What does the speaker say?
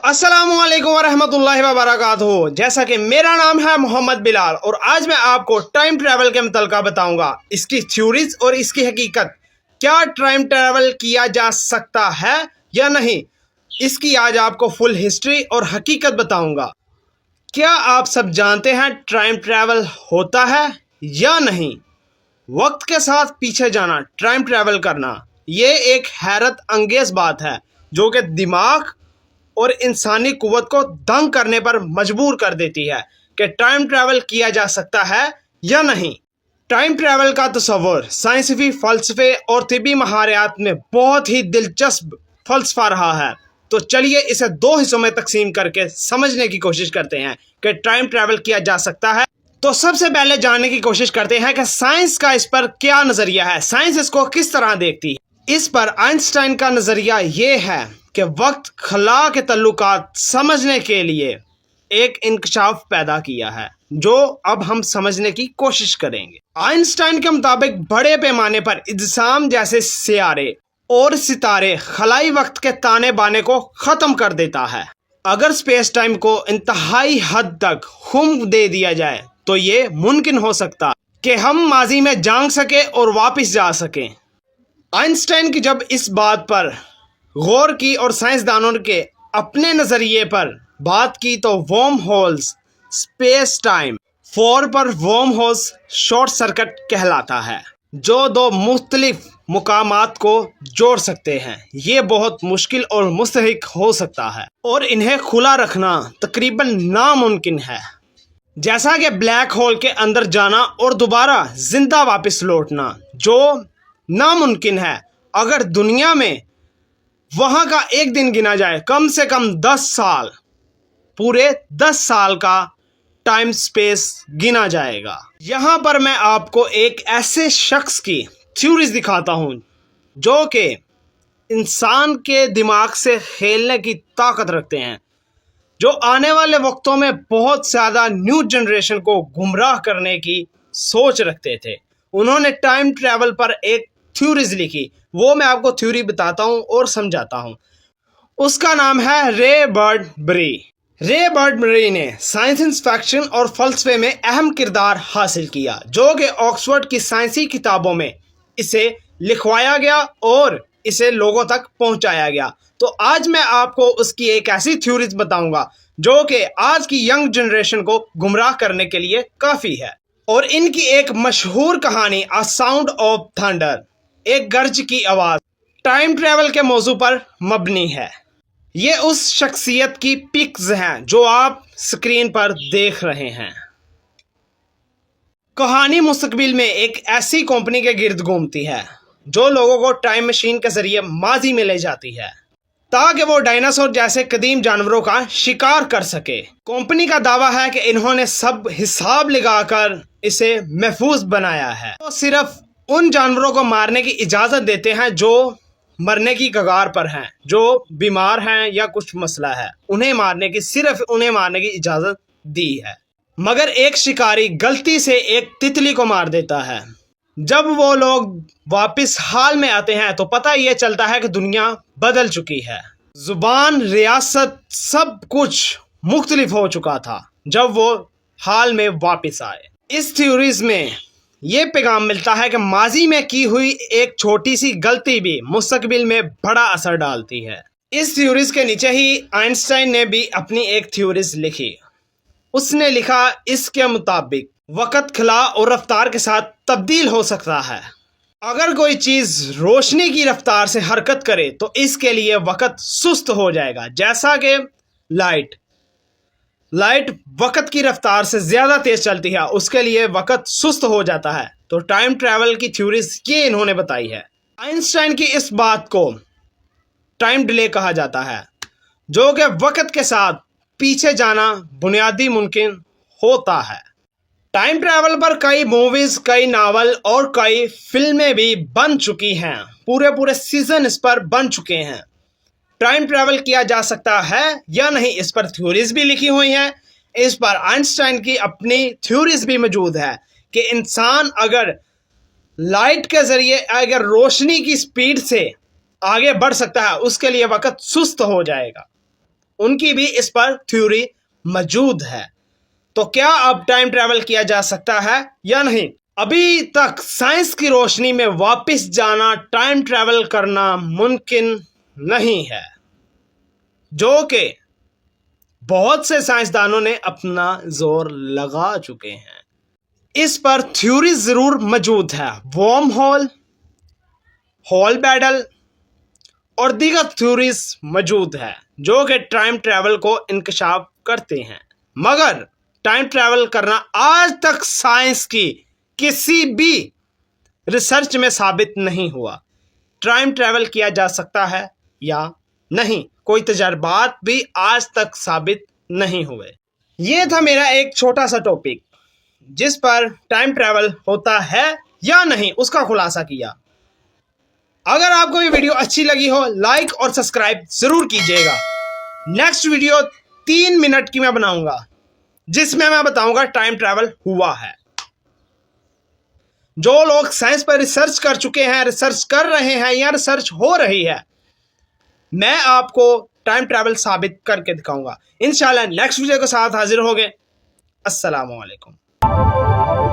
अस्सलाम वालेकुम वरहमतुल्लाहि वबरकातुहू। जैसा कि मेरा नाम है मोहम्मद बिलाल और आज मैं आपको टाइम ट्रैवल के मुतल्लिक़ बताऊंगा, इसकी थ्योरीज और इसकी हकीकत। क्या टाइम ट्रैवल किया जा सकता है या नहीं, इसकी आज आपको फुल हिस्ट्री और हकीकत बताऊंगा। क्या आप सब जानते हैं टाइम ट्रैवल होता है या नहीं? वक्त के साथ पीछे जाना, टाइम ट्रैवल करना, ये एक हैरत अंगेज बात है जो कि दिमाग और इंसानी कुव्वत को दंग करने पर मजबूर कर देती है कि टाइम ट्रैवल किया जा सकता है या नहीं। टाइम ट्रैवल का तस्वुर साइंसी फ़लसफ़े और तिब्बी महारियात में बहुत ही दिलचस्प फ़लसफ़ा रहा है। तो चलिए इसे दो हिस्सों में तकसीम करके समझने की कोशिश करते हैं कि टाइम ट्रैवल किया जा सकता है। तो सबसे पहले जानने की कोशिश करते हैं कि साइंस का इस पर क्या नज़रिया है, साइंस इसको किस तरह देखती है। इस पर आइंस्टाइन का नज़रिया ये है कि वक्त खला के तल्लुकात समझने के लिए एक इंकशाफ पैदा किया है जो अब हम समझने की कोशिश करेंगे। आइंस्टाइन के मुताबिक बड़े पैमाने पर इज्साम जैसे सियारे और सितारे खलाई वक्त के ताने बाने को ख़त्म कर देता है। अगर स्पेस टाइम को इंतहाई हद तक खुम दे दिया जाए तो ये मुमकिन हो सकता कि हम माजी में जांग सके और वापस जा सकें। आइंस्टाइन की जब इस बात पर गौर की और साइंसदानों के अपने नज़रिए पर बात की तो worm holes space time four पर वर्म होल्स शॉर्ट सर्किट कहलाता है जो दो मुख्तलिफ मुकामात को जोड़ सकते हैं। ये बहुत मुश्किल और मुस्तहिक हो सकता है और इन्हें खुला रखना तकरीबन नामुमकिन है, जैसा कि ब्लैक होल के अंदर जाना और दोबारा जिंदा वापस लौटना, जो नामुमकिन है। अगर दुनिया में वहाँ का एक दिन गिना जाए, कम से कम 10 साल, पूरे 10 साल का टाइम स्पेस गिना जाएगा। यहाँ पर मैं आपको एक ऐसे शख्स की थ्योरीज दिखाता हूँ जो कि इंसान के दिमाग से खेलने की ताकत रखते हैं, जो आने वाले वक्तों में बहुत ज़्यादा न्यू जनरेशन को गुमराह करने की सोच रखते थे। उन्होंने टाइम ट्रैवल पर एक थ्योरीज लिखी, वो मैं आपको थ्योरी बताता हूँ और समझाता हूँ। उसका नाम है रे बर्डबरी। रे बर्डबरी ने साइंस फिक्शन और फ़लसफ़े में अहम किरदार हासिल किया, जो कि ऑक्सफोर्ड की साइंसी किताबों में इसे लिखवाया गया और इसे लोगों तक पहुंचाया गया। तो आज मैं आपको उसकी एक ऐसी थ्योरीज बताऊंगा जो कि आज की यंग जनरेशन को गुमराह करने के लिए काफ़ी है। और इनकी एक मशहूर कहानी अ साउंड ऑफ थंडर, एक गर्ज की आवाज़, टाइम ट्रैवल के मौजू पर मबनी है। ये उस शख्सियत की पिक्स हैं जो आप स्क्रीन पर देख रहे हैं। कहानी मुस्तकबिल में एक ऐसी कंपनी के गिर्द घूमती है जो लोगों को टाइम मशीन के जरिए माजी में ले जाती है ताकि वो डायनासोर जैसे कदीम जानवरों का शिकार कर सके। कंपनी का दावा है कि इन्होंने सब हिसाब लगाकर इसे महफूज बनाया है। तो सिर्फ उन जानवरों को मारने की इजाज़त देते हैं जो मरने की कगार पर हैं, जो बीमार हैं या कुछ मसला है, उन्हें मारने की इजाज़त दी है। मगर एक शिकारी गलती से एक तितली को मार देता है। जब वो लोग वापस हाल में आते हैं तो पता ये चलता है कि दुनिया बदल चुकी है। ज़ुबान, रियासत, सब कुछ मुख्तलिफ हो चुका था जब वो हाल में वापस आए। इस थ्योरीज में ये पैगाम मिलता है कि माजी में की हुई एक छोटी सी गलती भी मुस्तकबिल में बड़ा असर डालती है। इस थ्योरीज के नीचे ही आइंस्टाइन ने भी अपनी एक थ्योरीज लिखी। उसने लिखा, इसके मुताबिक वक़्त खला और रफ्तार के साथ तब्दील हो सकता है। अगर कोई चीज़ रोशनी की रफ्तार से हरकत करे तो इसके लिए वक़्त सुस्त हो जाएगा, जैसा कि लाइट वक़्त की रफ्तार से ज़्यादा तेज़ चलती है, उसके लिए वक़्त सुस्त हो जाता है। तो टाइम ट्रैवल की थ्योरीज ये इन्होंने बताई है। आइंस्टाइन की इस बात को टाइम डिले कहा जाता है, जो कि वक़्त के साथ पीछे जाना बुनियादी मुमकिन होता है। टाइम ट्रैवल पर कई मूवीज़, कई नावल और कई फिल्में भी बन चुकी हैं। पूरे सीज़न इस पर बन चुके हैं। टाइम ट्रैवल किया जा सकता है या नहीं, इस पर थ्योरीज भी लिखी हुई हैं। इस पर आइंस्टाइन की अपनी थ्योरीज भी मौजूद है कि इंसान अगर लाइट के ज़रिए अगर रोशनी की स्पीड से आगे बढ़ सकता है, उसके लिए वक़्त सुस्त हो जाएगा। उनकी भी इस पर थ्योरी मौजूद है। तो क्या अब टाइम ट्रैवल किया जा सकता है या नहीं? अभी तक साइंस की रोशनी में वापस जाना, टाइम ट्रैवल करना मुमकिन नहीं है, जो कि बहुत से साइंसदानों ने अपना जोर लगा चुके हैं। इस पर थ्योरी जरूर मौजूद है, वर्म होल, हॉल बैडल और दीगर थ्योरीज मौजूद है जो कि टाइम ट्रैवल को इंकशाफ करते हैं, मगर टाइम ट्रैवल करना आज तक साइंस की किसी भी रिसर्च में साबित नहीं हुआ। टाइम ट्रैवल किया जा सकता है या नहीं, कोई तजर्बात भी आज तक साबित नहीं हुए। ये था मेरा एक छोटा सा टॉपिक जिस पर टाइम ट्रैवल होता है या नहीं उसका खुलासा किया। अगर आपको ये वीडियो अच्छी लगी हो, लाइक और सब्सक्राइब जरूर कीजिएगा। नेक्स्ट वीडियो 3 मिनट की मैं बनाऊंगा जिसमें मैं बताऊंगा टाइम ट्रैवल हुआ है। जो लोग साइंस पर रिसर्च कर चुके हैं, रिसर्च कर रहे हैं या रिसर्च हो रही है, मैं आपको टाइम ट्रैवल साबित करके दिखाऊंगा। इंशाल्लाह नेक्स्ट वीडियो के साथ हाजिर होंगे। अस्सलाम वालेकुम।